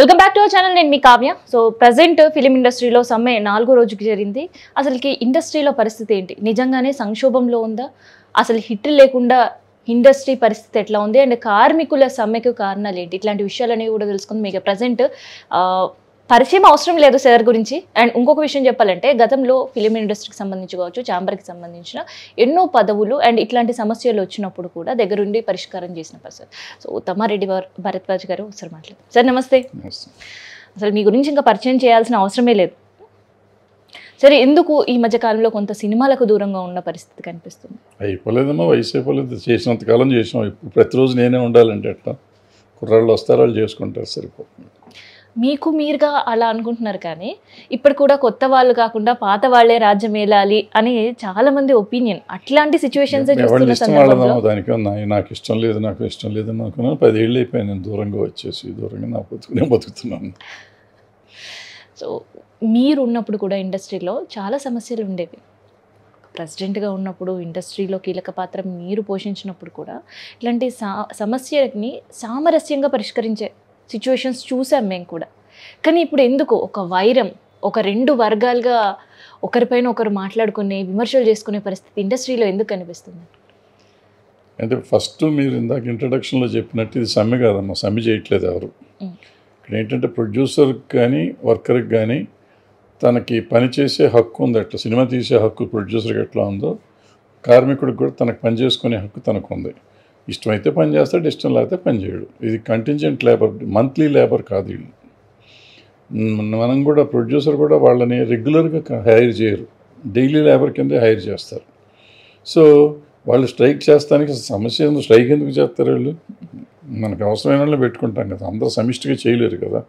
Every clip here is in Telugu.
Welcome back to our channel. నేను మీ కావ్య. సో ప్రజెంట్ ఫిలిం ఇండస్ట్రీలో సమ్మె 4వ రోజుకి జరిగింది. అసలుకి ఇండస్ట్రీలో పరిస్థితి ఏంటి? నిజంగానే సంక్షోభంలో ఉందా? అసలు హిట్ లేకుండా ఇండస్ట్రీ పరిస్థితి ఎట్లా ఉంది? అండ్ కార్మికుల సమ్మెకు కారణాలు ఏంటి? ఇట్లాంటి విషయాలనేవి కూడా తెలుసుకుంది. మీకు ప్రజెంట్ పరిచయం అవసరం లేదు సార్ గురించి. అండ్ ఇంకొక విషయం చెప్పాలంటే, గతంలో ఫిలిం ఇండస్ట్రీకి సంబంధించి కావచ్చు, ఛాంబర్కి సంబంధించిన ఎన్నో పదవులు అండ్ ఇట్లాంటి సమస్యలు వచ్చినప్పుడు కూడా దగ్గరుండి పరిష్కారం చేసిన పర్సన్. సో తమ్మారెడ్డి భరద్వాజ్ గారు ఒకసారి మాట్లాడతారు. సార్ నమస్తే. అసలు మీ గురించి ఇంకా పరిచయం చేయాల్సిన అవసరమే లేదు. సరే, ఎందుకు ఈ మధ్య కాలంలో కొంత సినిమాలకు దూరంగా ఉన్న పరిస్థితి కనిపిస్తుంది? అయిపోలేదమ్మా, వయసు అయిపోలేదు. చేసినంతకాలం చేసాం. ఇప్పుడు ప్రతిరోజు నేనే ఉండాలంటే ఎట్లా? కుర్రాళ్ళు వస్తారు, వాళ్ళు చేసుకుంటారు, సరిపోతుంది. మీకు మీరుగా అలా అనుకుంటున్నారు, కానీ ఇప్పుడు కూడా కొత్త వాళ్ళు కాకుండా పాత వాళ్ళే రాజ్యం ఏలాలి అని చాలా మంది ఒపీనియన్. అట్లాంటి సిచ్యువేషన్స్ దానికి నాకు ఇష్టం లేదు, నాకు ఇష్టం లేదు అనుకున్నాను. 10 ఏళ్ళు అయిపోయాను నేను దూరంగా వచ్చేసి. దూరంగా నా బతుకునే బతుకుతున్నాను. సో మీరు ఉన్నప్పుడు కూడా ఇండస్ట్రీలో చాలా సమస్యలు ఉండేవి. ప్రెసిడెంట్గా ఉన్నప్పుడు ఇండస్ట్రీలో కీలక పాత్ర మీరు పోషించినప్పుడు కూడా ఇలాంటి సమస్యని సామరస్యంగా పరిష్కరించే సిచ్యువేషన్స్ చూసాం మేము కూడా. కానీ ఇప్పుడు ఎందుకు ఒక వైరం, ఒక 2 వర్గాలుగా ఒకరిపైన ఒకరు మాట్లాడుకునే, విమర్శలు చేసుకునే పరిస్థితి ఇండస్ట్రీలో ఎందుకు కనిపిస్తుంది? అంటే ఫస్ట్ మీరు ఇందాక ఇంట్రడక్షన్లో చెప్పినట్టు ఇది సమ్మె కాదమ్మా. సమ్మె చేయట్లేదు ఎవరు. ఇక్కడ ఏంటంటే ప్రొడ్యూసర్కి కానీ వర్కర్కి కానీ తనకి పని చేసే హక్కు ఉంది. అట్లా సినిమా తీసే హక్కు ప్రొడ్యూసర్కి ఎట్లా ఉందో, కార్మికుడికి కూడా తనకు పని చేసుకునే హక్కు తనకు ఉంది. ఇష్టమైతే పని చేస్తాడు, ఇష్టం లేకపోతే పని చేయడు. ఇది కంటింజెంట్ లేబర్, మంత్లీ లేబర్ కాదు వీళ్ళు. మనం కూడా ప్రొడ్యూసర్ కూడా వాళ్ళని రెగ్యులర్గా హైర్ చేయరు, డైలీ లేబర్ కింద హైర్ చేస్తారు. సో వాళ్ళు స్ట్రైక్ చేస్తానికి సమస్య ఉంది. స్ట్రైక్ ఎందుకు చేస్తారు వీళ్ళు? మనకు అవసరమైన వాళ్ళని పెట్టుకుంటాం కదా, అందరూ సమిష్టిగా చేయలేరు కదా.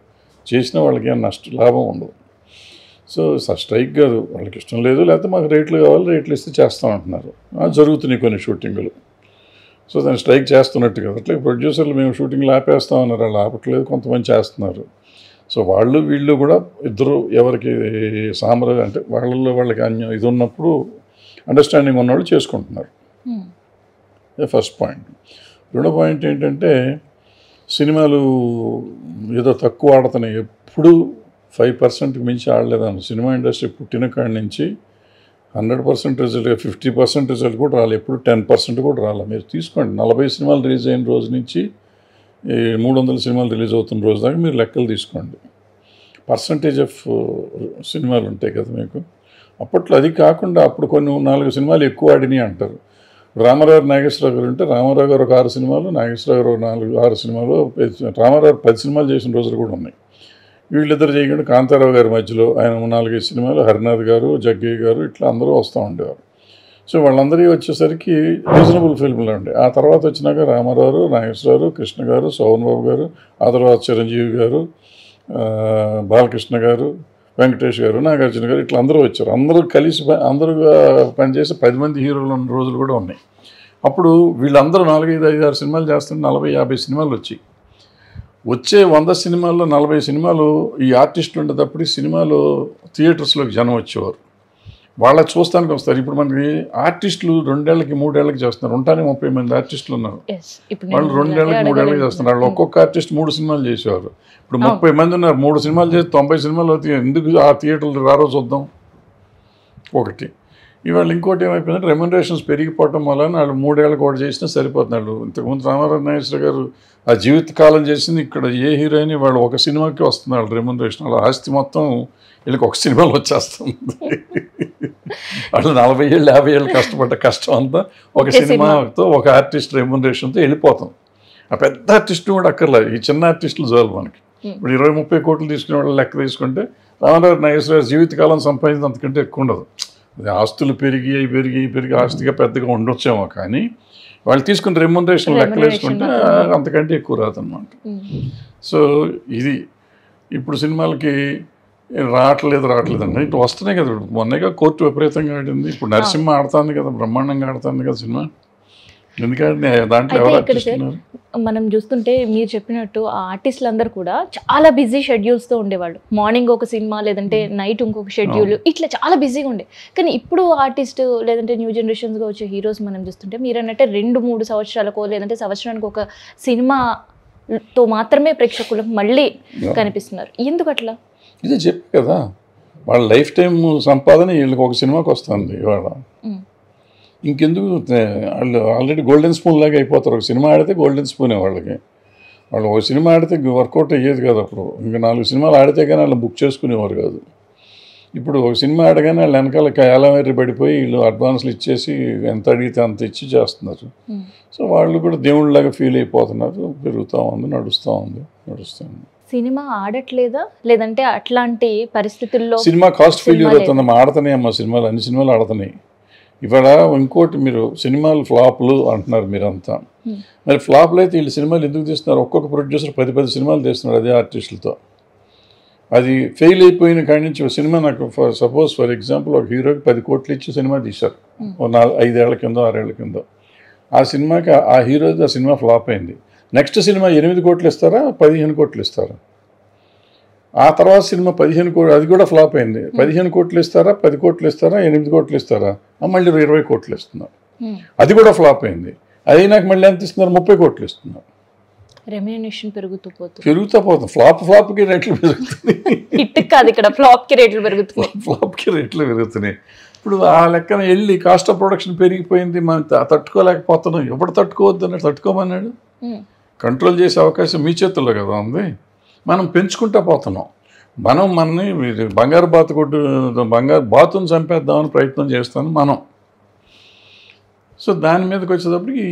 చేసిన వాళ్ళకి ఏం లాభం ఉండదు. సో స్ట్రైక్ కాదు, వాళ్ళకి ఇష్టం లేదు, లేకపోతే మాకు రేట్లు కావాలి, రేట్లు ఇస్తే చేస్తామంటున్నారు. జరుగుతున్నాయి కొన్ని షూటింగులు. సో దాన్ని స్ట్రైక్ చేస్తున్నట్టు కదా. అట్లా ప్రొడ్యూసర్లు మేము షూటింగ్లు ఆపేస్తామన్నారు, వాళ్ళు ఆపట్లేదు, కొంతమంది చేస్తున్నారు. సో వాళ్ళు వీళ్ళు కూడా ఇద్దరు ఎవరికి అంటే వాళ్ళకి ఇది ఉన్నప్పుడు అండర్స్టాండింగ్ ఉన్నవాళ్ళు చేసుకుంటున్నారు. First point. రెండో పాయింట్ ఏంటంటే, సినిమాలు ఏదో తక్కువ ఆడుతున్నాయి. ఎప్పుడు 5% మించి ఆడలేదన్న సినిమా ఇండస్ట్రీ పుట్టిన కాడి నుంచి 100% రిజల్ట్, 50% రిజల్ట్ కూడా రాలేదు. ఎప్పుడు 10% కూడా రాలేదు. మీరు తీసుకోండి, 40 సినిమాలు రిలీజ్ అయిన రోజు నుంచి 300 సినిమాలు రిలీజ్ అవుతున్న రోజు దాకా మీరు లెక్కలు తీసుకోండి. పర్సంటేజ్ ఆఫ్ సినిమాలు ఉంటాయి కదా మీకు. అప్పట్లో అది కాకుండా అప్పుడు కొన్ని 4 సినిమాలు ఎక్కువ ఆడినాయి అంటారు. రామారావు నాగేశ్వరరావు గారు ఉంటే రామారావు గారు ఒక 6 సినిమాలు, నాగేశ్వరరావు గారు 6 సినిమాలు, రామారావు 10 సినిమాలు చేసిన రోజులు కూడా ఉన్నాయి. వీళ్ళిద్దరు చేయకుండా కాంతారావు గారి మధ్యలో ఆయన 4-5 సినిమాలు, హరినాథ్ గారు, జగ్గయ్య గారు, ఇట్లా అందరూ వస్తూ ఉండేవారు. సో వాళ్ళందరికీ వచ్చేసరికి రీజనబుల్ ఫిల్మ్లు ఉండే. ఆ తర్వాత వచ్చినాక రామారావు, నాగేశ్వరరావు, కృష్ణ గారు, శోభన్ బాబు గారు, ఆ తర్వాత చిరంజీవి గారు, బాలకృష్ణ గారు, వెంకటేష్ గారు, నాగార్జున గారు, ఇట్లా అందరూ వచ్చారు. అందరూ కలిసి అందరూగా పనిచేసి 10 మంది హీరోలు ఉన్న రోజులు కూడా ఉన్నాయి. అప్పుడు వీళ్ళందరూ 4-5-6 సినిమాలు చేస్తుంటే 40-50 సినిమాలు వచ్చే 100 సినిమాల్లో 40 సినిమాలు ఈ ఆర్టిస్టులు ఉండేటప్పుడు సినిమాలు థియేటర్స్లోకి జనం వచ్చేవారు. వాళ్ళ చూస్తానికి వస్తారు. ఇప్పుడు మనకి ఆర్టిస్టులు 2 ఏళ్ళకి 3 ఏళ్ళకి చేస్తున్నారు. ఉంటానే 30 మంది ఆర్టిస్టులు ఉన్నారు. వాళ్ళు 2 ఏళ్ళకి 3 ఏళ్ళకి చేస్తున్నారు. వాళ్ళు ఒక్కొక్క ఆర్టిస్ట్ 3 సినిమాలు చేసేవారు. ఇప్పుడు 30 మంది ఉన్నారు. 3 సినిమాలు చేసి 90 సినిమాలు అవుతాయి. ఎందుకు ఆ థియేటర్లు రారో చూద్దాం ఒకటి. ఇవాళ ఇంకోటి ఏమైపోయిందంటే, రెమ్యునరేషన్స్ పెరిగిపోవటం వలన వాళ్ళు 3 ఏళ్ళకి ఒకటి చేసినా సరిపోతున్నాడు. ఇంతకుముందు రామారావు నాగేశ్వర గారు ఆ జీవితకాలం చేసింది ఇక్కడ ఏ హీరోయిన్ వాళ్ళు ఒక సినిమాకి వస్తున్నారు రెమ్యునరేషన్. వాళ్ళ ఆస్తి మొత్తం వీళ్ళకి ఒక సినిమాలో వచ్చేస్తుంది. వాళ్ళు 40 ఏళ్ళు 50 ఏళ్ళు కష్టపడ్డ కష్టం అంతా ఒక సినిమాతో, ఒక ఆర్టిస్ట్ రెమ్యునరేషన్తో వెళ్ళిపోతాం. ఆ పెద్ద ఆర్టిస్టు కూడా అక్కర్లేదు, ఈ చిన్న ఆర్టిస్టులు చాలు మనకి. ఇప్పుడు 20-30 కోట్లు తీసుకునే వాళ్ళు లెక్క తీసుకుంటే రామారావు నాగేశ్వర గారు జీవితకాలం సంపాదించి అంతకంటే ఎక్కువ ఉండదు. ఆస్తులు పెరిగి ఆస్తిగా పెద్దగా ఉండొచ్చేమో, కానీ వాళ్ళు తీసుకున్న రెమ్యునరేషన్ లెక్కలు వేసుకుంటే అంతకంటే ఎక్కువ రాదన్నమాట. సో ఇది ఇప్పుడు సినిమాలకి రావట్లేదు అంటే ఇటు వస్తున్నాయి కదా. మొన్నగా కోర్టు విపరీతంగా ఆడింది. ఇప్పుడు నరసింహ ఆడుతుంది కదా, బ్రహ్మాండంగా ఆడుతుంది కదా సినిమా. ఎందుకంటే దాంట్లో ఎవరు మనం చూస్తుంటే మీరు చెప్పినట్టు ఆ ఆర్టిస్టులు అందరూ కూడా చాలా బిజీ షెడ్యూల్స్తో ఉండేవాళ్ళు. మార్నింగ్ ఒక సినిమా, లేదంటే నైట్ ఇంకొక షెడ్యూల్, ఇట్లా చాలా బిజీగా ఉండే. కానీ ఇప్పుడు ఆర్టిస్ట్ లేదంటే న్యూ జనరేషన్స్గా వచ్చే హీరోస్ మనం చూస్తుంటే మీరు అన్నట్టే 2-3 సంవత్సరాలకో లేదంటే సంవత్సరానికి ఒక సినిమా తో మాత్రమే ప్రేక్షకులకు మళ్ళీ కనిపిస్తున్నారు. ఎందుకు అట్లా? ఇదే చెప్పి కదా, వాళ్ళ లైఫ్ టైం సంపాదన వీళ్ళకి ఒక సినిమాకి వస్తుంది ఇవాళ. ఇంకెందుకు వాళ్ళు ఆల్రెడీ గోల్డెన్ స్పూన్ లాగా అయిపోతారు. ఒక సినిమా ఆడితే గోల్డెన్ స్పూనే వాళ్ళకి. వాళ్ళు ఒక సినిమా ఆడితే వర్కౌట్ అయ్యేది కాదు. అప్పుడు ఇంకా 4 సినిమాలు ఆడితే కానీ వాళ్ళు బుక్ చేసుకునేవారు కాదు. ఇప్పుడు ఒక సినిమా ఆడగానే వాళ్ళు వెనకాల ఏలమేరి పడిపోయి వీళ్ళు అడ్వాన్స్లు ఇచ్చేసి ఎంత అడిగితే అంత ఇచ్చి చేస్తున్నారు. సో వాళ్ళు కూడా దేవుళ్ళలాగా ఫీల్ అయిపోతున్నారు. పెరుగుతూ ఉంది, నడుస్తుంది. సినిమా ఆడట్లేదా, లేదంటే అట్లాంటి పరిస్థితుల్లో సినిమా కాస్ట్ ఫెయిల్యూర్ అవుతుందమ్మా. ఆడుతున్నాయి అమ్మా సినిమాలు, అన్ని సినిమాలు ఆడుతున్నాయి. ఇవాళ ఇంకోటి, మీరు సినిమాలు ఫ్లాప్లు అంటున్నారు మీరంతా. మరి ఫ్లాప్లు అయితే వీళ్ళు సినిమాలు ఎందుకు తీస్తున్నారు? ఒక్కొక్క ప్రొడ్యూసర్ 10 సినిమాలు తీస్తున్నారు అదే ఆర్టిస్టులతో. అది ఫెయిల్ అయిపోయిన కాడి నుంచి సినిమా, నాకు సపోజ్ ఫర్ ఎగ్జాంపుల్ ఒక హీరోకి 10 కోట్లు ఇచ్చి సినిమా తీశారు 5 ఏళ్ల కింద 6 ఏళ్ల కింద. ఆ సినిమాకి ఆ హీరోది ఆ సినిమా ఫ్లాప్ అయింది. నెక్స్ట్ సినిమా 8 కోట్లు ఇస్తారా 15 కోట్లు ఇస్తారా? ఆ తర్వాత సినిమా 15 కోట్లు, అది కూడా ఫ్లాప్ అయింది. 15 కోట్లు ఇస్తారా 10 కోట్లు ఇస్తారా 8 కోట్లు ఇస్తారా? మళ్ళీ 20 కోట్లు ఇస్తున్నారు. అది కూడా ఫ్లాప్ అయింది. అది నాకు మళ్ళీ ఎంత ఇస్తున్నారు? 30 కోట్లు ఇస్తున్నారు. రెమ్యునరేషన్ పెరుగుతూ పోతుంది. ఫ్లాప్కి రేట్లు పెరుగుతున్నాయి. హిట్ కాదు ఇక్కడ, ఫ్లాప్కి రేట్లు పెరుగుతున్నాయి. ఫ్లాప్కి రేట్లు పెరుగుతున్నాయి. ఇప్పుడు ఆ లెక్కన వెళ్ళి కాస్ట్ ఆఫ్ ప్రొడక్షన్ పెరిగిపోయింది, మనం తట్టుకోలేకపోతున్నాం. ఎప్పుడు తట్టుకోవద్దు అన్నాడు, తట్టుకోమన్నాడు. కంట్రోల్ చేసే అవకాశం మీ చేతుల్లో కదా ఉంది. మనం పెంచుకుంటా పోతున్నాం. మనని బంగారు బాతును చంపేద్దామని ప్రయత్నం చేస్తాను మనం. సో దాని మీదకి వచ్చేటప్పటికి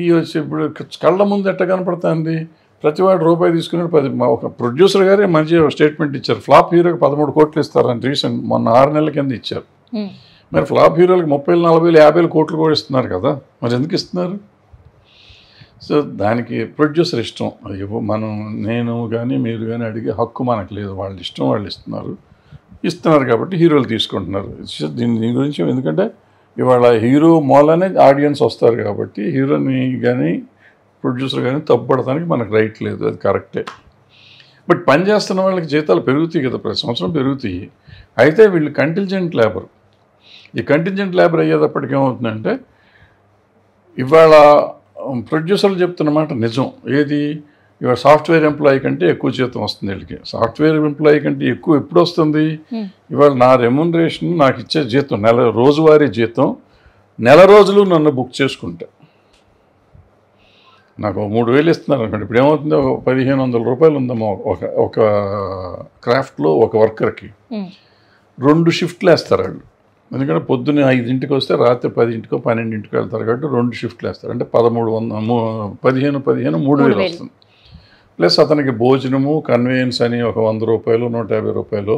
ఇప్పుడు కళ్ళ ముందు ఎట్ట కనపడుతుంది? ప్రతివాడు రూపాయి తీసుకున్నాడు. ఒక ప్రొడ్యూసర్ గారే మంచి స్టేట్మెంట్ ఇచ్చారు, ఫ్లాప్ హీరోకి 13 కోట్లు ఇస్తారని. రీసెంట్ మొన్న 6 నెలల కింద ఇచ్చారు. మరి ఫ్లాప్ హీరోలకు 30, 40, 50 కోట్లు కూడా ఇస్తున్నారు కదా, మరి ఎందుకు ఇస్తున్నారు? సో దానికి ప్రొడ్యూసర్ ఇష్టం. నేను కానీ మీరు కానీ అడిగే హక్కు మనకు లేదు. వాళ్ళ ఇష్టం, వాళ్ళు ఇస్తున్నారు కాబట్టి హీరోలు తీసుకుంటున్నారు. దీని గురించి ఎందుకంటే ఇవాళ హీరో మూలనే ఆడియన్స్ వస్తారు కాబట్టి హీరోని కానీ ప్రొడ్యూసర్ కానీ తప్పుపడటానికి మనకు రైట్ లేదు, అది కరెక్టే. బట్ పని చేస్తున్న వాళ్ళకి జీతాలు పెరుగుతాయి కదా, ప్రతి సంవత్సరం పెరుగుతాయి. అయితే వీళ్ళు కంటింజెంట్ లేబర్. ఈ కంటింజెంట్ లేబర్ అయ్యేటప్పటికి ఏమవుతుందంటే, ఇవాళ ప్రొడ్యూసర్లు చెప్తున్న మాట నిజం. ఏది? ఇవాళ సాఫ్ట్వేర్ ఎంప్లాయీ కంటే ఎక్కువ జీతం వస్తుంది వీళ్ళకి. సాఫ్ట్వేర్ ఎంప్లాయీ కంటే ఎక్కువ ఎప్పుడు వస్తుంది? ఇవాళ నా రెమ్యునరేషన్, నాకు ఇచ్చే జీతం, రోజువారీ జీతం, నెల రోజులు నన్ను బుక్ చేసుకుంటా. నాకు 3,000 ఇస్తున్నారు అనుకోండి. ఇప్పుడు ఏమవుతుంది? 1,500 రూపాయలు ఉందమ్మా ఒక క్రాఫ్ట్లో ఒక వర్కర్కి. 2 షిఫ్ట్లు వేస్తారు వాళ్ళు. ఎందుకంటే పొద్దున్న 5ంటికి వస్తే రాత్రి 10ంటికో 12ంటికో వెళ్తారు కాబట్టి 2 షిఫ్ట్లు వేస్తారు. అంటే 15 3,000 వస్తుంది. ప్లస్ అతనికి భోజనము, కన్వేయన్స్ అని ఒక 100 రూపాయలు 150 రూపాయలు,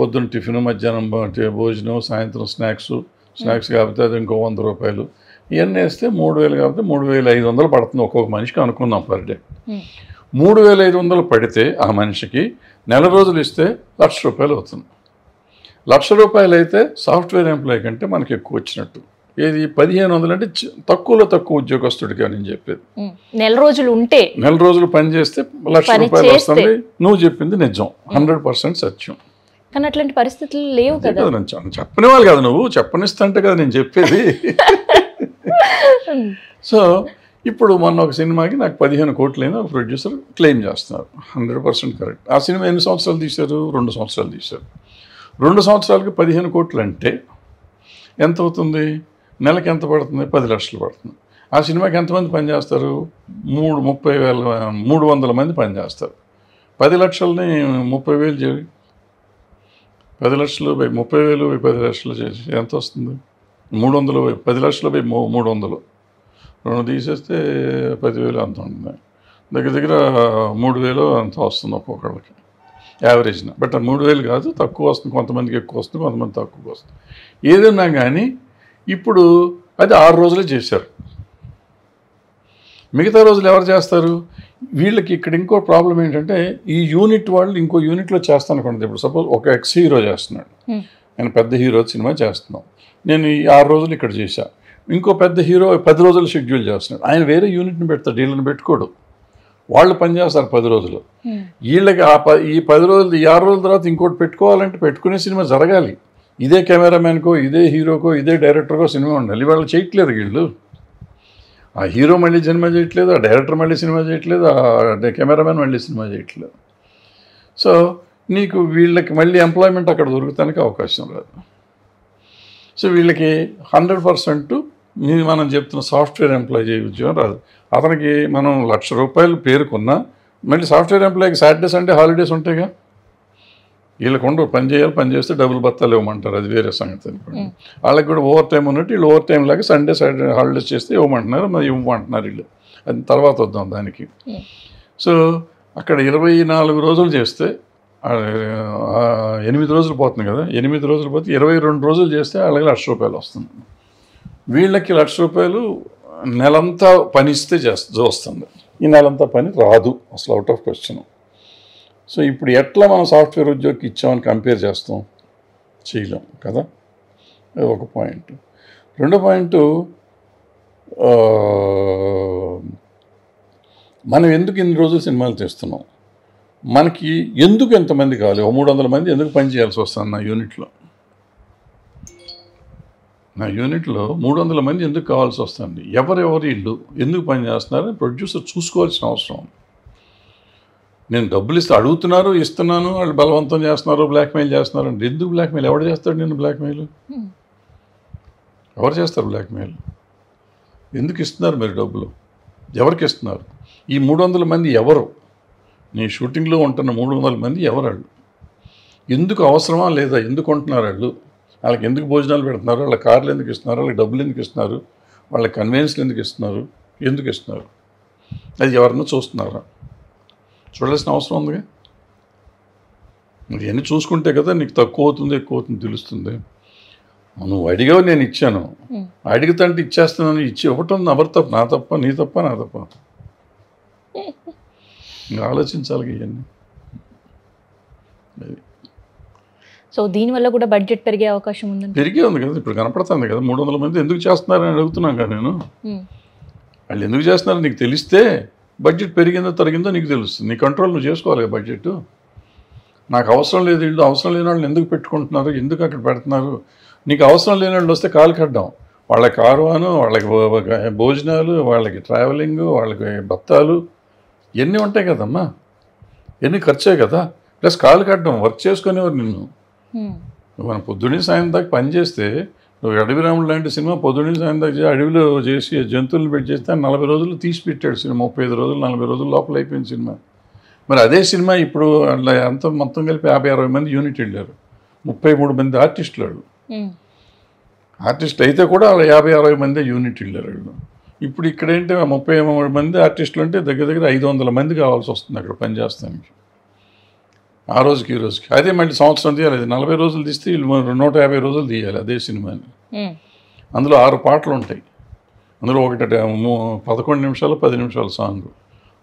పొద్దున్న టిఫిన్, మధ్యాహ్నం భోజనం, సాయంత్రం స్నాక్స్ కాకపోతే అది ఇంకో 100 రూపాయలు. ఇవన్నీ వేస్తే 3,000 కాబట్టి 3,500 పడుతుంది ఒక్కొక్క మనిషికి అనుకుందాం పర్ డే. 3,500 పడితే ఆ మనిషికి నెల రోజులు ఇస్తే 1,00,000 రూపాయలు అవుతుంది. 1,00,000 రూపాయలు అయితే సాఫ్ట్వేర్ ఎంప్లాయీ కంటే మనకి ఎక్కువ వచ్చినట్టు. ఏది? 1,500 అంటే తక్కువలో తక్కువ ఉద్యోగస్తుడిగా నేను చెప్పేది. నెల రోజులు పని చేస్తే 1,00,000 రూపాయలు వస్తుంది. నువ్వు చెప్పింది నిజం, 100% సత్యం. కానీ అట్లాంటి పరిస్థితులు లేవు కదా. చెప్పని వాళ్ళు కదా, నువ్వు చెప్పనిస్తుంటే కదా నేను చెప్పేది. సో ఇప్పుడు మొన్న ఒక సినిమాకి నాకు 15 కోట్లైనా ఒక ప్రొడ్యూసర్ క్లెయిమ్ చేస్తున్నారు. 100% కరెక్ట్. ఆ సినిమా ఎన్ని సంవత్సరాలు తీశారు? 2 సంవత్సరాలు తీశారు. 2 సంవత్సరాలకి 15 కోట్లు అంటే ఎంత అవుతుంది? నెలకి ఎంత పడుతుంది? 10 లక్షలు పడుతుంది. ఆ సినిమాకి ఎంతమంది పనిచేస్తారు? 300 మంది పనిచేస్తారు. 10 లక్షలని 30,000 చేయి. 10 లక్షలు 30,000 10 లక్షలు చేసి ఎంత వస్తుంది? 300 10 లక్షలు 300 2 తీసేస్తే 10,000 అంత ఉంటుంది. దగ్గర 3,000 అంత వస్తుంది ఒక్కొక్కళ్ళకి యావరేజ్న. బట్ 3,000 కాదు, తక్కువ వస్తుంది. కొంతమందికి ఎక్కువ వస్తుంది, కొంతమంది తక్కువ వస్తుంది. ఏదన్నా కానీ ఇప్పుడు అది 6 రోజులే చేశారు. మిగతా రోజులు ఎవరు చేస్తారు? వీళ్ళకి ఇక్కడ ఇంకో ప్రాబ్లం ఏంటంటే, ఈ యూనిట్ వాళ్ళు ఇంకో యూనిట్లో చేస్తాను అనుకోండి. ఇప్పుడు సపోజ్ ఒక ఎక్స్ హీరో చేస్తున్నాడు, నేను పెద్ద హీరో సినిమా చేస్తున్నాం, నేను ఈ 6 రోజులు ఇక్కడ చేశా. ఇంకో పెద్ద హీరో 10 రోజులు షెడ్యూల్ చేస్తున్నాడు, ఆయన వేరే యూనిట్ని పెడతాడు, వీళ్ళని పెట్టుకోడు. వాళ్ళు పనిచేస్తారు 10 రోజులు. వీళ్ళకి ఈ 10 రోజులు, ఈ 6 రోజుల తర్వాత ఇంకోటి పెట్టుకోవాలంటే పెట్టుకునే సినిమా జరగాలి. ఇదే కెమెరామెన్కో, ఇదే హీరోకో, ఇదే డైరెక్టర్కో సినిమా ఉండాలి. వాళ్ళు చేయట్లేదు వీళ్ళు. ఆ హీరో మళ్ళీ సినిమా చేయట్లేదు, ఆ డైరెక్టర్ మళ్ళీ సినిమా చేయట్లేదు, ఆ కెమెరామెన్ మళ్ళీ సినిమా చేయట్లేదు. సో నీకు వీళ్ళకి మళ్ళీ ఎంప్లాయ్మెంట్ అక్కడ దొరుకుతానికి అవకాశం రాదు. సో వీళ్ళకి 100% మనం చెప్తున్న సాఫ్ట్వేర్ ఎంప్లాయ్ చేయ ఉద్యోగం రాదు. అతనికి మనం ₹1,00,000 పేరుకున్నా మళ్ళీ సాఫ్ట్వేర్ ఎంప్లాయ్కి సాటర్డే సండే హాలిడేస్ ఉంటాయిగా. వీళ్ళకు ఉండవు, పని చేయాలి, పని చేస్తే డబ్బులు బత్తాలు ఇవ్వమంటారు, అది వేరే సంగతి అనుకోండి. వాళ్ళకి కూడా ఓవర్ టైం ఉన్నట్టు వీళ్ళు ఓవర్ టైం లాగా సండే సాటర్డే హాలిడేస్ చేస్తే ఇవ్వమంటున్నారు, మరి ఇవ్వమంటున్నారు వీళ్ళు. అది తర్వాత వద్దాం దానికి. సో అక్కడ 24 రోజులు చేస్తే 8 రోజులు పోతుంది కదా, 8 రోజులు పోతే 22 రోజులు చేస్తే వాళ్ళకి ₹1,00,000 వస్తుంది. వీళ్ళకి ₹1,00,000 నెలంతా పని ఇస్తే వస్తుంది. ఈ నెలంతా పని రాదు అసలు, అవుట్ ఆఫ్ క్వశ్చన్. సో ఇప్పుడు ఎట్లా మనం సాఫ్ట్వేర్ ఉద్యోగికి ఇచ్చామని కంపేర్ చేస్తాం, చేయలేం కదా. అది ఒక పాయింట్. రెండో పాయింట్, మనం ఎందుకు ఇన్ని రోజులు సినిమాలు తీస్తున్నాం, మనకి ఎందుకు ఎంతమంది కావాలి, 300 మంది ఎందుకు పని చేయాల్సి వస్తుంది నా యూనిట్లో 300 మంది ఎందుకు కావాల్సి వస్తుంది, ఎవరెవరి ఇల్లు ఎందుకు పని చేస్తున్నారని ప్రొడ్యూసర్ చూసుకోవాల్సిన అవసరం. నేను డబ్బులు అడుగుతున్నారు, ఇస్తున్నాను, వాళ్ళు బలవంతం చేస్తున్నారు, బ్లాక్మెయిల్ చేస్తున్నారు అంటే ఎందుకు బ్లాక్మెయిల్, ఎవరు చేస్తాడు నేను బ్లాక్మెయిల్, ఎవరు చేస్తారు బ్లాక్మెయిల్, ఎందుకు ఇస్తున్నారు మీరు డబ్బులు, ఎవరికి ఇస్తున్నారు, ఈ 300 మంది ఎవరు, నీ షూటింగ్లో ఉంటున్న 300 మంది ఎవరు, వాళ్ళు ఎందుకు అవసరమా లేదా, ఎందుకు ఉంటున్నారు వాళ్ళు, వాళ్ళకి ఎందుకు భోజనాలు పెడుతున్నారు, వాళ్ళ కార్లు ఎందుకు ఇస్తున్నారు, వాళ్ళకి డబ్బులు ఎందుకు ఇస్తున్నారు, వాళ్ళ కన్వీనియన్స్లు ఎందుకు ఇస్తున్నారు, అది ఎవరన్నా చూస్తున్నారా, చూడాల్సిన అవసరం ఉందిగా. ఇవన్నీ చూసుకుంటే కదా నీకు తక్కువ అవుతుంది ఎక్కువ అవుతుంది తెలుస్తుంది. నువ్వు అడిగావు, నేను ఇచ్చాను, అడిగితే ఇచ్చేస్తున్నాను, ఇచ్చి ఇవ్వటం ఎవరి తప్ప, నా తప్ప, నీ తప్ప, నా తప్ప, ఇంకా ఆలోచించాలి ఇవన్నీ. సో దీనివల్ల కూడా బడ్జెట్ పెరిగే అవకాశం ఉంది, పెరిగే ఉంది కదా, ఇప్పుడు కనపడుతుంది కదా. 300 మంది ఎందుకు చేస్తున్నారని అడుగుతున్నాం కదా నేను. వాళ్ళు ఎందుకు చేస్తున్నారో నీకు తెలిస్తే బడ్జెట్ పెరిగిందో తరిగిందో నీకు తెలుస్తుంది, నీ కంట్రోల్ నువ్వు చేసుకోవాలి కదా. బడ్జెట్ నాకు అవసరం లేదు, వీళ్ళు అవసరం లేని వాళ్ళని ఎందుకు పెట్టుకుంటున్నారు, ఎందుకు అక్కడ పెడుతున్నారు, నీకు అవసరం లేని వాళ్ళు వస్తే కాలు కడ్డాం, వాళ్ళకి కారువాను, వాళ్ళకి భోజనాలు, వాళ్ళకి ట్రావెలింగ్, వాళ్ళకి బత్తాలు ఇవన్నీ ఉంటాయి కదమ్మా, ఇవన్నీ ఖర్చే కదా. ప్లస్ కాలు కట్టడం, వర్క్ చేసుకునేవారు నిన్ను. మనం పొద్దున్నే సాయం దాకా పని చేస్తే, నువ్వు అడవి రాముడు లాంటి సినిమా పొద్దున్నే సాయం దాకా అడవిలో చేసి జంతువులను పెట్టి చేస్తే 40 రోజులు తీసి పెట్టాడు సినిమా, 35 రోజులు 40 రోజుల లోపల అయిపోయింది సినిమా. మరి అదే సినిమా ఇప్పుడు అంత మొత్తం కలిపి 50-60 మంది యూనిట్ వెళ్ళారు, 33 మంది ఆర్టిస్టులు వాళ్ళు. ఆర్టిస్టులు అయితే కూడా 50-60 మంది యూనిట్ వెళ్ళారు వాళ్ళు. ఇప్పుడు ఇక్కడేంటి 33 మంది ఆర్టిస్టులు అంటే దగ్గర దగ్గర 500 మంది కావాల్సి వస్తుంది అక్కడ పనిచేస్తానికి, ఆ రోజుకి ఈ రోజుకి. అదే మళ్ళీ సంవత్సరం తీయాలి, 40 రోజులు తీస్తే వీళ్ళు 150 రోజులు తీయాలి అదే సినిమాని. అందులో 6 పాటలు ఉంటాయి, అందులో ఒకటి 11 నిమిషాలు 10 నిమిషాలు సాంగ్,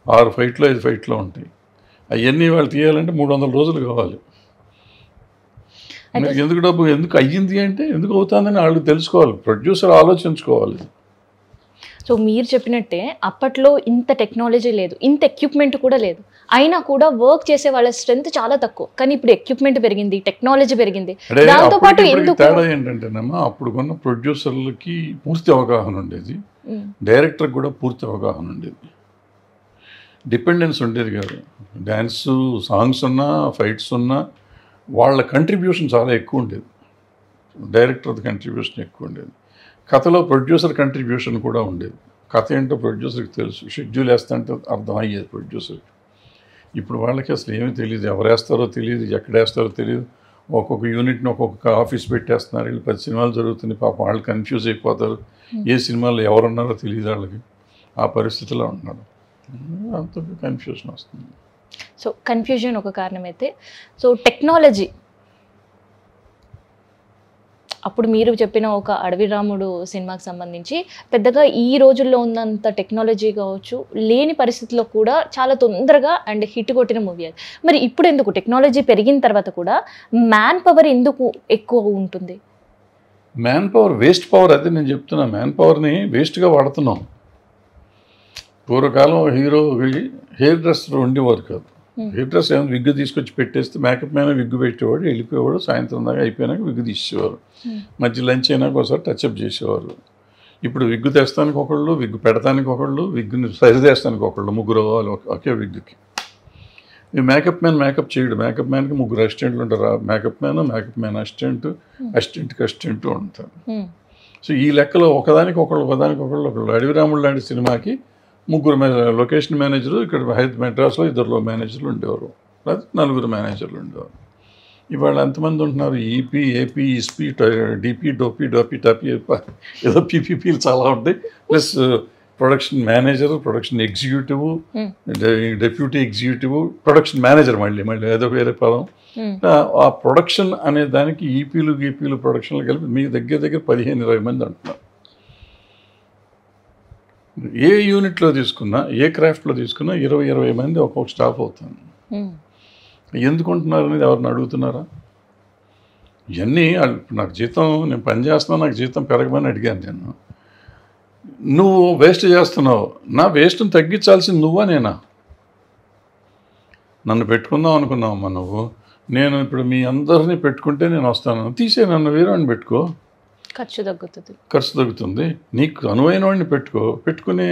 6 ఫైట్లు 5 ఫైట్లు ఉంటాయి. అవన్నీ వాళ్ళు తీయాలంటే 300 రోజులు కావాలి. మీకు ఎందుకు డబ్బు ఎందుకు అయ్యింది అంటే ఎందుకు అవుతుందని వాళ్ళు తెలుసుకోవాలి, ప్రొడ్యూసర్ ఆలోచించుకోవాలి. సో మీరు చెప్పినట్టే అప్పట్లో ఇంత టెక్నాలజీ లేదు, ఇంత ఎక్విప్మెంట్ కూడా లేదు, అయినా కూడా వర్క్ చేసే వాళ్ళ స్ట్రెంత్ చాలా తక్కువ. కానీ ఇప్పుడు ఎక్విప్మెంట్ పెరిగింది, టెక్నాలజీ పెరిగింది, దాంతో పాటు ఎందుకు తేడా ఏంటంటేనమ్మా, అప్పుడు కొన్న ప్రొడ్యూసర్లకి పూర్తి అవగాహన ఉండేది, డైరెక్టర్కి కూడా పూర్తి అవగాహన ఉండేది, డిపెండెన్స్ ఉండేది కాదు. డ్యాన్స్ సాంగ్స్ ఉన్నా ఫైట్స్ ఉన్నా వాళ్ళ కంట్రిబ్యూషన్ చాలా ఎక్కువ ఉండేది, డైరెక్టర్ది కంట్రిబ్యూషన్ ఎక్కువ ఉండేది. కథలో ప్రొడ్యూసర్ కంట్రిబ్యూషన్ కూడా ఉండేది. కథ ఏంటో ప్రొడ్యూసర్కి తెలుసు, షెడ్యూల్ వేస్తుంటే అర్థం అయ్యేది ప్రొడ్యూసర్కి. ఇప్పుడు వాళ్ళకి అసలు ఏమీ తెలియదు, ఎవరు వేస్తారో తెలియదు, ఎక్కడ వేస్తారో తెలియదు. ఒక్కొక్క యూనిట్ని ఒక్కొక్క ఆఫీస్ పెట్టేస్తున్నారు, వీళ్ళు 10 సినిమాలు జరుగుతుంది, పాపం వాళ్ళు కన్ఫ్యూజ్ అయిపోతారు, ఏ సినిమాలో ఎవరున్నారో తెలియదు వాళ్ళకి, ఆ పరిస్థితిలో ఉన్నారు, అంత కన్ఫ్యూజన్ వస్తుంది. సో కన్ఫ్యూజన్ ఒక కారణం అయితే, సో టెక్నాలజీ అప్పుడు మీరు చెప్పిన ఒక అడవి రాముడు సినిమాకి సంబంధించి పెద్దగా ఈ రోజుల్లో ఉన్నంత టెక్నాలజీ కావచ్చు లేని పరిస్థితిలో కూడా చాలా తొందరగా అండ్ హిట్ కొట్టిన మూవీ అది. మరి ఇప్పుడు ఎందుకు టెక్నాలజీ పెరిగిన తర్వాత కూడా మ్యాన్ పవర్ ఎందుకు ఎక్కువ ఉంటుంది? మ్యాన్ పవర్ వేస్ట్ పవర్, అది నేను చెప్తున్నా. మ్యాన్ పవర్ని వేస్ట్గా వాడుతున్నాం. పూర్వకాలం హీరో హెయిర్ డ్రెస్సర్ ఉండేవారు కాదు, హెయిర్ డ్రెస్ ఏమైనా విగ్గు తీసుకొచ్చి పెట్టేస్తే మేకప్ మ్యాన్ విగ్గు పెట్టేవాడు, వెళ్ళిపోయేవాడు, సాయంత్రం దాకా అయిపోయినాక విగ్గు తీసేవారు, మధ్య లంచ్ అయినాక ఒకసారి టచ్అప్ చేసేవారు. ఇప్పుడు విగ్గు తెస్తానికి ఒకళ్ళు, విగ్గు పెడతానికి ఒకళ్ళు, విగ్గుని సరిదేస్తానికి ఒకళ్ళు, ముగ్గురు వాళ్ళు ఒకే విగ్గుకి. ఈ మేకప్ చేయడు. మేకప్ మ్యాన్కి ముగ్గురు అసిస్టెంట్లు ఉంటారు. మేకప్ మ్యాన్ అసిస్టెంట్కి అసిస్టెంట్ ఉంటారు. సో ఈ లెక్కలో ఒకదానికి ఒకళ్ళు అడవి రాముడు లాంటి సినిమాకి ముగ్గురు లొకేషన్ మేనేజరు, ఇక్కడ మెడ్రాస్లో 2 మేనేజర్లు ఉండేవారు, లేదా 4 మేనేజర్లు ఉండేవారు. ఇవాళ ఎంతమంది ఉంటున్నారు? ఈపీ, ఏపీ, ఇస్పీ, డిపి, డోపీ టాపీ, ఏదో పీపీపీలు చాలా ఉంటాయి. Plus production manager, production executive, deputy executive, production manager, మళ్ళీ ఏదో వేరే పదం. ఆ ప్రొడక్షన్ అనే దానికి గీపీలు ప్రొడక్షన్లు కలిపి మీకు దగ్గర 15-20 మంది అంటున్నారు. ఏ యూనిట్లో తీసుకున్నా, ఏ క్రాఫ్ట్లో తీసుకున్నా 20 మంది ఒక్కొక్క స్టాఫ్ అవుతాను. ఎందుకు ఉంటున్నారు అనేది ఎవరిని అడుగుతున్నారా? ఇవన్నీ నాకు జీతం, నేను పని చేస్తున్నా, నాకు జీతం పెరగమని అడిగాను నేను. నువ్వు వేస్ట్ చేస్తున్నావు, నా వేస్ట్ని తగ్గించాల్సింది నువ్వా నేనా? నన్ను పెట్టుకుందాం అనుకున్నావమ్మా నువ్వు. నేను ఇప్పుడు మీ అందరినీ పెట్టుకుంటే నేను వస్తాను, తీసే నన్ను వేరే వాడిని పెట్టుకో, ఖర్చు తగ్గుతుంది. నీకు అనువైన వాడిని పెట్టుకునే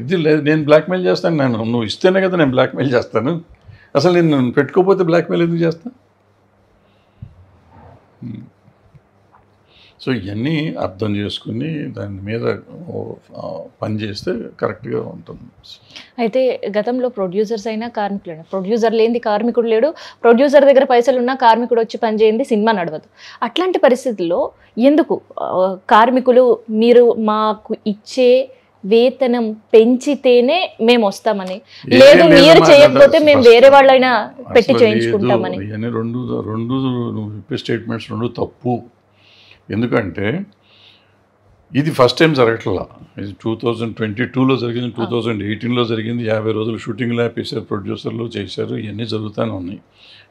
ఇది లేదు. నేను బ్లాక్మెయిల్ చేస్తాను, నువ్వు ఇస్తేనే కదా నేను బ్లాక్మెయిల్ చేస్తాను. అసలు నేను పెట్టుకోకపోతే బ్లాక్మెయిల్ ఎందుకు చేస్తా? సో ఇవన్నీ అర్థం చేసుకుని దాని మీద పని చేస్తే కరెక్ట్గా ఉంటుంది. అయితే గతంలో ప్రొడ్యూసర్స్ అయినా కార్మికులు, ప్రొడ్యూసర్ లేనిది కార్మికుడు లేడు, ప్రొడ్యూసర్ దగ్గర పైసలు ఉన్నా కార్మికుడు వచ్చి పని చేయండి, సినిమా నడవదు. అట్లాంటి పరిస్థితుల్లో ఎందుకు కార్మికులు మీరు మాకు ఇచ్చే వేతనం పెంచితేనే మేము వస్తామని, లేదు మీరు చేయకపోతే మేము వేరే వాళ్ళైనా పెట్టి చేయించుకుంటామని? రెండు స్టేట్మెంట్స్ రెండు తప్పు. ఎందుకంటే ఇది ఫస్ట్ టైం జరగట్లా. ఇది 2022లో జరిగింది, 2018లో జరిగింది. 50 రోజులు షూటింగ్లు ఆపేశారు, ప్రొడ్యూసర్లు చేశారు, ఇవన్నీ జరుగుతూనే ఉన్నాయి.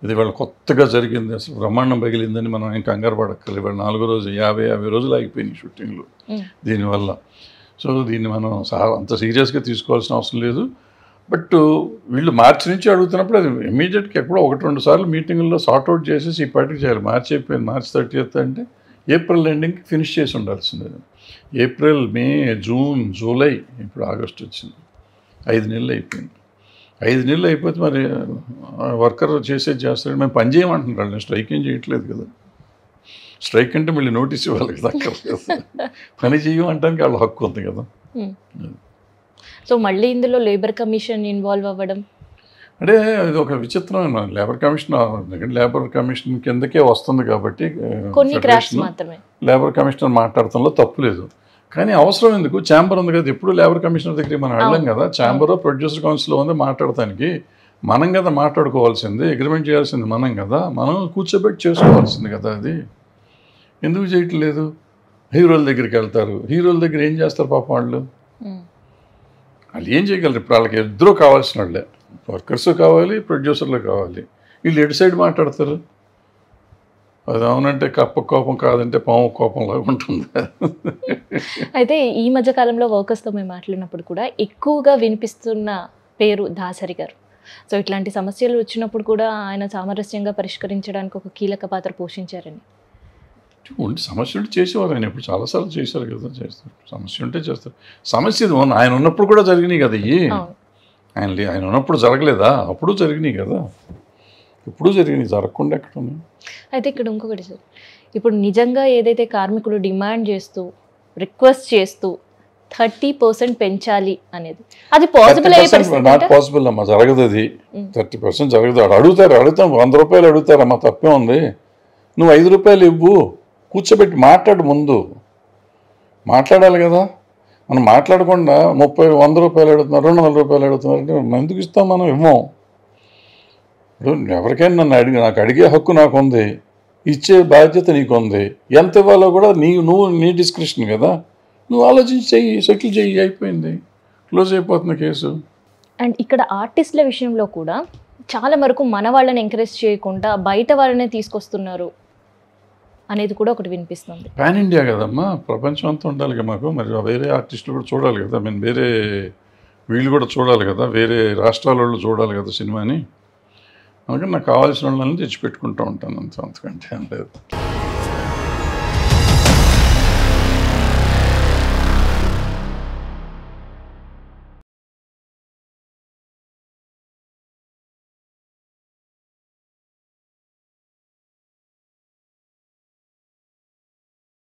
ఇది వాళ్ళ కొత్తగా జరిగింది, అసలు బ్రహ్మాండం పగిలిందని మనం ఇంకా కంగారు పడక్కర్లేదు. వాళ్ళ 4వ రోజు 50 రోజులు ఆగిపోయినాయి షూటింగ్లు దీనివల్ల. సో దీన్ని మనం అంత సీరియస్గా తీసుకోవాల్సిన అవసరం లేదు. బట్ వీళ్ళు మార్చి నుంచి అడుగుతున్నప్పుడు అది ఇమీడియట్గా ఎప్పుడో 1-2 సార్లు మీటింగుల్లో సార్ట్అవుట్ చేసేసి ఈ పార్టీకి చేయాలి. మార్చి అయిపోయింది, March 30th అంటే ఏప్రిల్ ఎండింగ్కి ఫినిష్ చేసి ఉండాల్సిందే. ఏప్రిల్, మే, జూన్, జూలై, ఇప్పుడు ఆగస్ట్ వచ్చింది, 5 నెలలు అయిపోయింది. 5 నెలలు అయిపోతే మరి వర్కర్ చేస్తాడు. మేము పని చేయమంటున్నారు, నేను స్ట్రైక్ ఏం చేయట్లేదు కదా. స్ట్రైక్ అంటే మళ్ళీ నోటీస్ ఇవ్వాలి కదా, పని చేయమంటానికి వాళ్ళ హక్కు ఉంది కదా. సో మళ్ళీ ఇందులో లేబర్ కమిషన్ ఇన్వాల్వ్ అవ్వడం అంటే ఇది ఒక విచిత్రమైన లేబర్ కమిషన్ కిందకే వస్తుంది కాబట్టి లేబర్ కమిషనర్ మాట్లాడటంలో తప్పు లేదు. కానీ అవసరం ఎందుకు? ఛాంబర్ ఉంది కదా, ఎప్పుడు లేబర్ కమిషనర్ దగ్గరికి మనం వెళ్ళాం కదా. ఛాంబర్ ప్రొడ్యూసర్ కౌన్సిల్ ఉంది మాట్లాడటానికి, మనం కదా మాట్లాడుకోవాల్సింది, అగ్రిమెంట్ చేయాల్సింది మనం కదా, మనం కూర్చోబెట్టి చేసుకోవాల్సింది కదా. అది ఎందుకు చేయట్లేదు? హీరోల దగ్గరికి వెళ్తారు, హీరోల దగ్గర ఏం చేస్తారు పాపం వాళ్ళు ఏం చేయగలరు? ఇప్పుడు వాళ్ళకి ఇద్దరూ కావాల్సిన వాళ్ళే, వర్కర్స్ కావాలి, ప్రొడ్యూసర్లు కావాలి. వీళ్ళు ఎటు సైడ్ మాట్లాడతారు? అది అవునంటే కప్ప కోపం, కాదంటే పాము కోపంలాగా ఉంటుంది. అయితే ఈ మధ్య కాలంలో వర్కర్స్తో మేము మాట్లాడినప్పుడు కూడా ఎక్కువగా వినిపిస్తున్న పేరు దాసరి గారు. సో ఇట్లాంటి సమస్యలు వచ్చినప్పుడు కూడా ఆయన సామరస్యంగా పరిష్కరించడానికి ఒక కీలక పాత్ర పోషించారని. సమస్య ఉంటే చేసేవారు, ఆయన ఇప్పుడు చాలాసార్లు చేశారు కదా, చేస్తారు. సమస్య ఉంటే చేస్తారు. సమస్య ఆయన ఉన్నప్పుడు కూడా జరిగినాయి కదా ఇవి. ఆయన ఉన్నప్పుడు జరగలేదా? అప్పుడు జరిగినాయి కదా, ఇప్పుడు జరిగినాయి, జరగకుండా ఎక్కడ ఉన్నాయి. అయితే ఇక్కడ ఇంకొకటి సార్, ఇప్పుడు నిజంగా ఏదైతే కార్మికులు డిమాండ్ చేస్తూ రిక్వెస్ట్ చేస్తూ 30% పెంచాలి అనేది, అది పాసిబుల్ అయ్యే పరిస్థితి? నాట్ పాసిబుల్ అమ్మా, జరగదు అది. 30% జరగదు. అడుగుతాం 100 రూపాయలు అడుగుతారమ్మా, తప్పే ఉంది. నువ్వు 5 రూపాయలు ఇవ్వు, కూర్చోబెట్టి మాట్లాడు, ముందు మాట్లాడాలి కదా. మనం మాట్లాడకుండా 100 రూపాయలు అడుగుతున్నారు, 200 రూపాయలు అడుగుతున్నారు అంటే మనం ఎందుకు ఇస్తాం? మనం ఇవ్వం. ఇప్పుడు ఎవరికైనా నాకు అడిగే హక్కు నాకు ఉంది, ఇచ్చే బాధ్యత నీకు ఉంది. ఎంత ఇవ్వాలో కూడా నీ డిస్క్రిప్షన్ కదా, నువ్వు ఆలోచించి చెయ్యి, సెటిల్ చెయ్యి, అయిపోయింది, క్లోజ్ అయిపోతుంది కేసు. అండ్ ఇక్కడ ఆర్టిస్టుల విషయంలో కూడా చాలా వరకు మన వాళ్ళని ఎంకరేజ్ చేయకుండా బయట వాళ్ళనే తీసుకొస్తున్నారు అనేది కూడా ఒకటి వినిపిస్తుంది. పాన్ ఇండియా కదమ్మా, ప్రపంచం అంతా ఉండాలి కదా మాకు. మరి వేరే ఆర్టిస్టులు కూడా చూడాలి కదా, వేరే వీళ్ళు కూడా చూడాలి కదా, వేరే రాష్ట్రాల వాళ్ళు చూడాలి కదా సినిమాని. అందుకని నాకు కావాల్సిన వాళ్ళని తెచ్చిపెట్టుకుంటూ ఉంటాను, అంతకంటే ఏం లేదు.